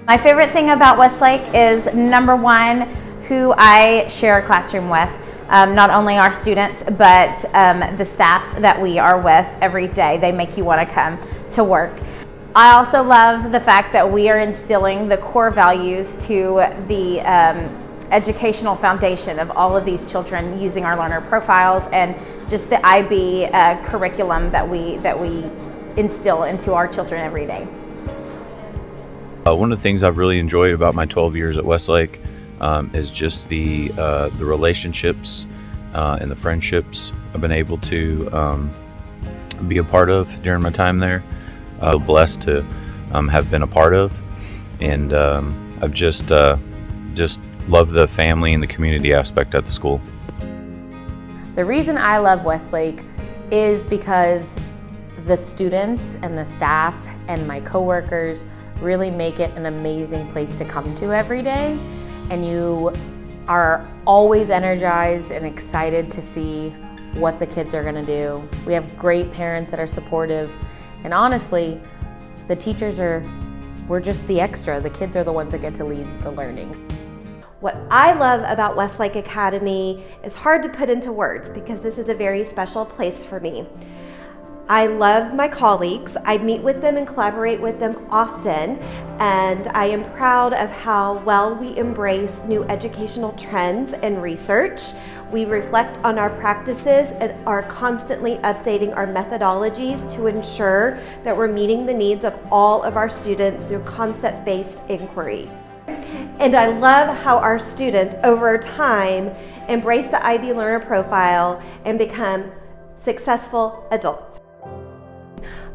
My favorite thing about Westlake is, number one, who I share a classroom with. Not only our students, but the staff that we are with every day. They make you want to come to work. I also love the fact that we are instilling the core values to the educational foundation of all of these children using our learner profiles and just the IB curriculum that we instill into our children every day. One of the things I've really enjoyed about my 12 years at Westlake is just the relationships and the friendships I've been able to be a part of during my time there. I feel blessed to have been a part of, and I've just loved the family and the community aspect at the school. The reason I love Westlake is because the students and the staff and my coworkers really make it an amazing place to come to every day, and you are always energized and excited to see what the kids are going to do. We have great parents that are supportive, and honestly, the teachers we're just the extra. The kids are the ones that get to lead the learning. What I love about Westlake Academy is hard to put into words because this is a very special place for me. I love my colleagues. I meet with them and collaborate with them often, and I am proud of how well we embrace new educational trends and research. We reflect on our practices and are constantly updating our methodologies to ensure that we're meeting the needs of all of our students through concept-based inquiry. And I love how our students over time embrace the IB learner profile and become successful adults.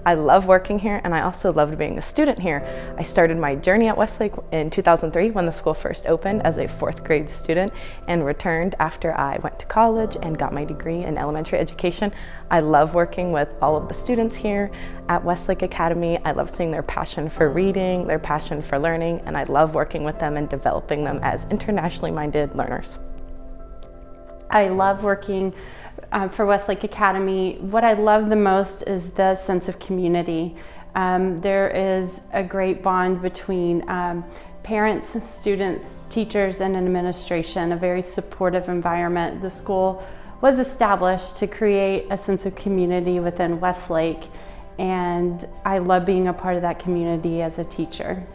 I love working here, and I also loved being a student here. I started my journey at Westlake in 2003 when the school first opened as a 4th grade student, and returned after I went to college and got my degree in elementary education. I love working with all of the students here at Westlake Academy. I love seeing their passion for reading, their passion for learning, and I love working with them and developing them as internationally minded learners. I love working for Westlake Academy. What I love the most is the sense of community. There is a great bond between parents, students, teachers, and administration, a very supportive environment. The school was established to create a sense of community within Westlake, and I love being a part of that community as a teacher.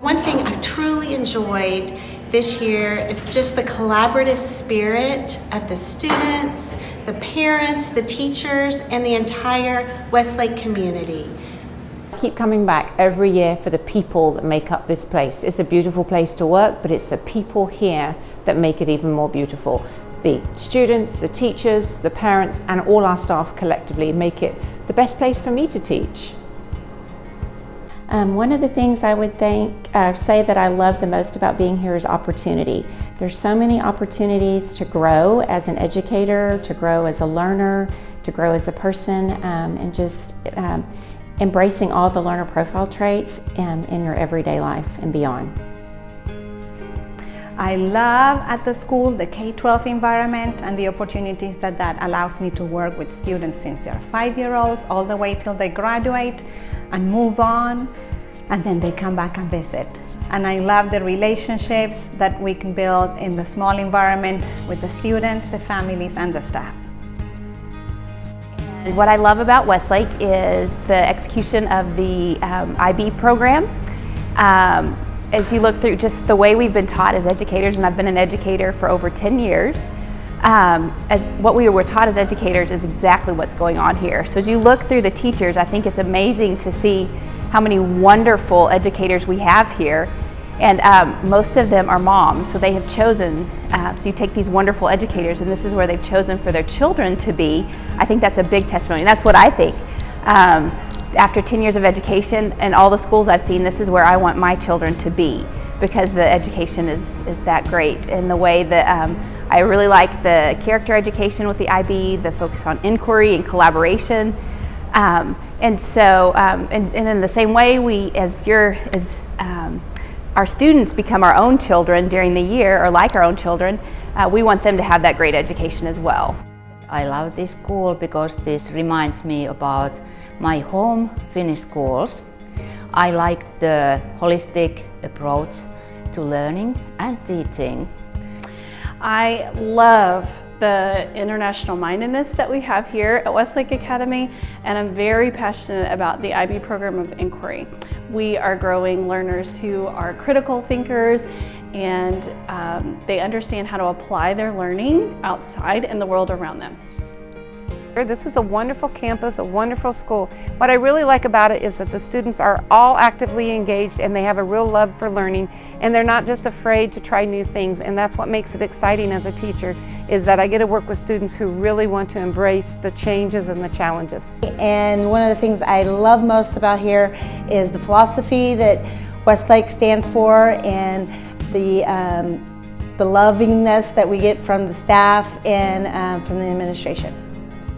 One thing I've truly enjoyed this year is just the collaborative spirit of the students, the parents, the teachers, and the entire Westlake community. I keep coming back every year for the people that make up this place. It's a beautiful place to work, but it's the people here that make it even more beautiful. The students, the teachers, the parents, and all our staff collectively make it the best place for me to teach. One of the things I would say that I love the most about being here is opportunity. There's so many opportunities to grow as an educator, to grow as a learner, to grow as a person, and just embracing all the learner profile traits in your everyday life and beyond. I love at the school the K-12 environment and the opportunities that allows me to work with students since they're 5-year-olds all the way till they graduate and move on, and then they come back and visit. And I love the relationships that we can build in the small environment with the students, the families, and the staff. And what I love about Westlake is the execution of the IB program. As you look through just the way we've been taught as educators, and I've been an educator for over 10 years, as what we were taught as educators is exactly what's going on here. So as you look through the teachers, I think it's amazing to see how many wonderful educators we have here. And most of them are moms, so they have chosen, so you take these wonderful educators and this is where they've chosen for their children to be. I think that's a big testimony, and that's what I think. After 10 years of education and all the schools I've seen, this is where I want my children to be, because the education is that great. And the way that I really like the character education with the IB, the focus on inquiry and collaboration. And so, and in the same way, our students become our own children during the year, or like our own children, we want them to have that great education as well. I love this school because this reminds me about my home Finnish schools. I like the holistic approach to learning and teaching. I love the international mindedness that we have here at Westlake Academy, and I'm very passionate about the IB program of inquiry. We are growing learners who are critical thinkers, and they understand how to apply their learning outside in the world around them. This is a wonderful campus, a wonderful school. What I really like about it is that the students are all actively engaged and they have a real love for learning, and they're not just afraid to try new things, and that's what makes it exciting as a teacher, is that I get to work with students who really want to embrace the changes and the challenges. And one of the things I love most about here is the philosophy that Westlake stands for, and the lovingness that we get from the staff and from the administration.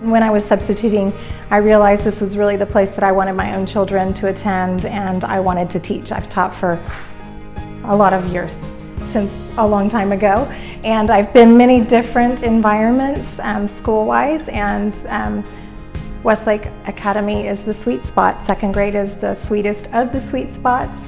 When I was substituting, I realized this was really the place that I wanted my own children to attend, and I wanted to teach. I've taught for a lot of years, since a long time ago, and I've been many different environments school-wise, and Westlake Academy is the sweet spot. Second grade is the sweetest of the sweet spots.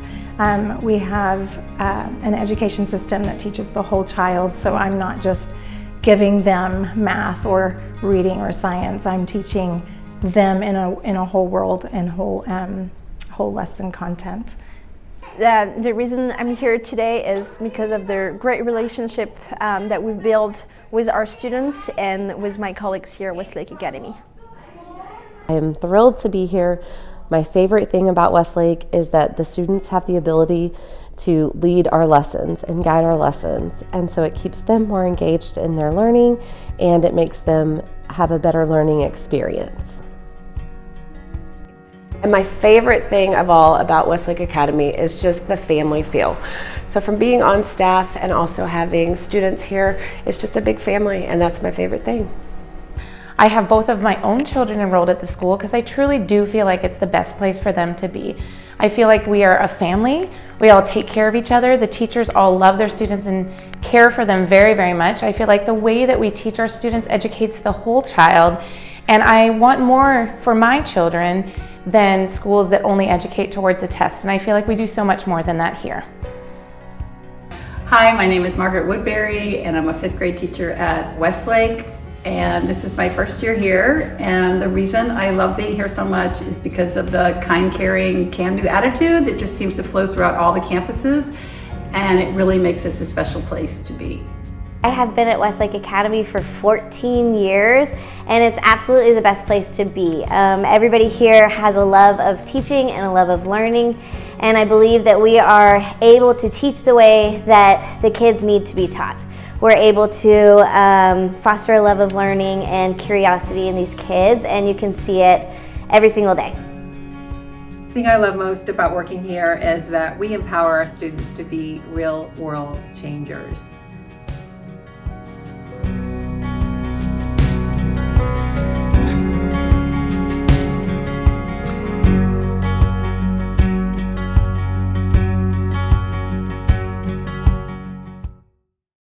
We have an education system that teaches the whole child, so I'm not just giving them math or reading or science. I'm teaching them in a whole world and whole lesson content. The reason I'm here today is because of the great relationship that we've built with our students and with my colleagues here at Westlake Academy. I am thrilled to be here. My favorite thing about Westlake is that the students have the ability to lead our lessons and guide our lessons, and so it keeps them more engaged in their learning, and it makes them have a better learning experience. And my favorite thing of all about Westlake Academy is just the family feel. So from being on staff and also having students here, it's just a big family, and that's my favorite thing. I have both of my own children enrolled at the school because I truly do feel like it's the best place for them to be. I feel like we are a family. We all take care of each other. The teachers all love their students and care for them very, very much. I feel like the way that we teach our students educates the whole child, and I want more for my children than schools that only educate towards a test, and I feel like we do so much more than that here. Hi, my name is Margaret Woodbury, and I'm a 5th grade teacher at Westlake. And this is my first year here, and the reason I love being here so much is because of the kind, caring, can-do attitude that just seems to flow throughout all the campuses, and it really makes this a special place to be. I have been at Westlake Academy for 14 years, and it's absolutely the best place to be. Everybody here has a love of teaching and a love of learning, and I believe that we are able to teach the way that the kids need to be taught. We're able to foster a love of learning and curiosity in these kids, and you can see it every single day. The thing I love most about working here is that we empower our students to be real world changers.